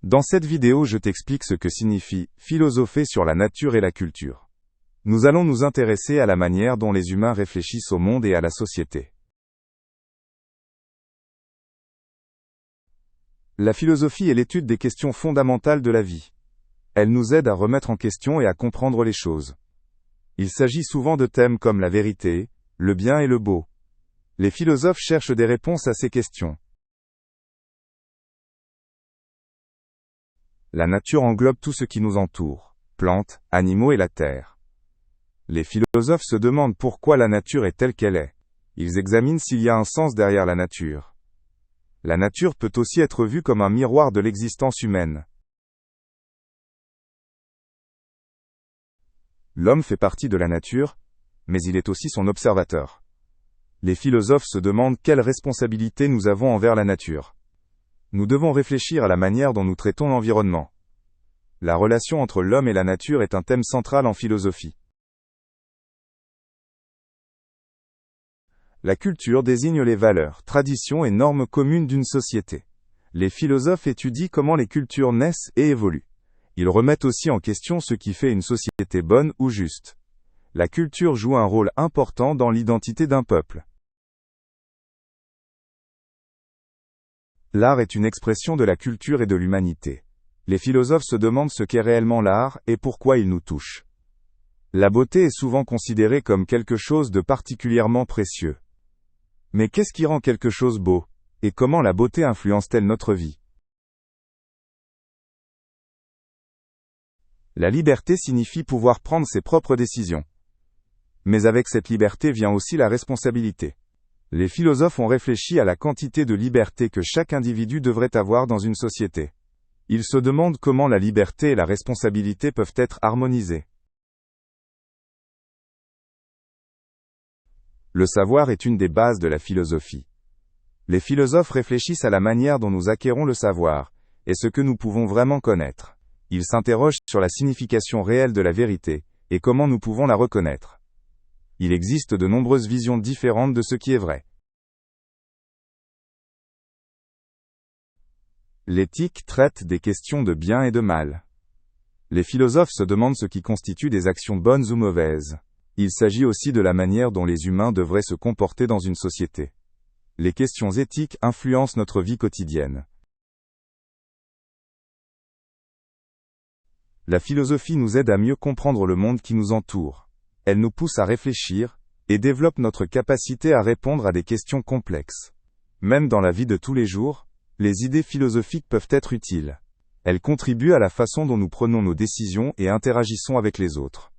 Dans cette vidéo, je t'explique ce que signifie philosopher sur la nature et la culture. Nous allons nous intéresser à la manière dont les humains réfléchissent au monde et à la société. La philosophie est l'étude des questions fondamentales de la vie. Elle nous aide à remettre en question et à comprendre les choses. Il s'agit souvent de thèmes comme la vérité, le bien et le beau. Les philosophes cherchent des réponses à ces questions. La nature englobe tout ce qui nous entoure, plantes, animaux et la terre. Les philosophes se demandent pourquoi la nature est telle qu'elle est. Ils examinent s'il y a un sens derrière la nature. La nature peut aussi être vue comme un miroir de l'existence humaine. L'homme fait partie de la nature, mais il est aussi son observateur. Les philosophes se demandent quelle responsabilité nous avons envers la nature. Nous devons réfléchir à la manière dont nous traitons l'environnement. La relation entre l'homme et la nature est un thème central en philosophie. La culture désigne les valeurs, traditions et normes communes d'une société. Les philosophes étudient comment les cultures naissent et évoluent. Ils remettent aussi en question ce qui fait une société bonne ou juste. La culture joue un rôle important dans l'identité d'un peuple. L'art est une expression de la culture et de l'humanité. Les philosophes se demandent ce qu'est réellement l'art et pourquoi il nous touche. La beauté est souvent considérée comme quelque chose de particulièrement précieux. Mais qu'est-ce qui rend quelque chose beau? Et comment la beauté influence-t-elle notre vie? La liberté signifie pouvoir prendre ses propres décisions. Mais avec cette liberté vient aussi la responsabilité. Les philosophes ont réfléchi à la quantité de liberté que chaque individu devrait avoir dans une société. Ils se demandent comment la liberté et la responsabilité peuvent être harmonisées. Le savoir est une des bases de la philosophie. Les philosophes réfléchissent à la manière dont nous acquérons le savoir, et ce que nous pouvons vraiment connaître. Ils s'interrogent sur la signification réelle de la vérité, et comment nous pouvons la reconnaître. Il existe de nombreuses visions différentes de ce qui est vrai. L'éthique traite des questions de bien et de mal. Les philosophes se demandent ce qui constitue des actions bonnes ou mauvaises. Il s'agit aussi de la manière dont les humains devraient se comporter dans une société. Les questions éthiques influencent notre vie quotidienne. La philosophie nous aide à mieux comprendre le monde qui nous entoure. Elle nous pousse à réfléchir, et développe notre capacité à répondre à des questions complexes. Même dans la vie de tous les jours, les idées philosophiques peuvent être utiles. Elles contribuent à la façon dont nous prenons nos décisions et interagissons avec les autres.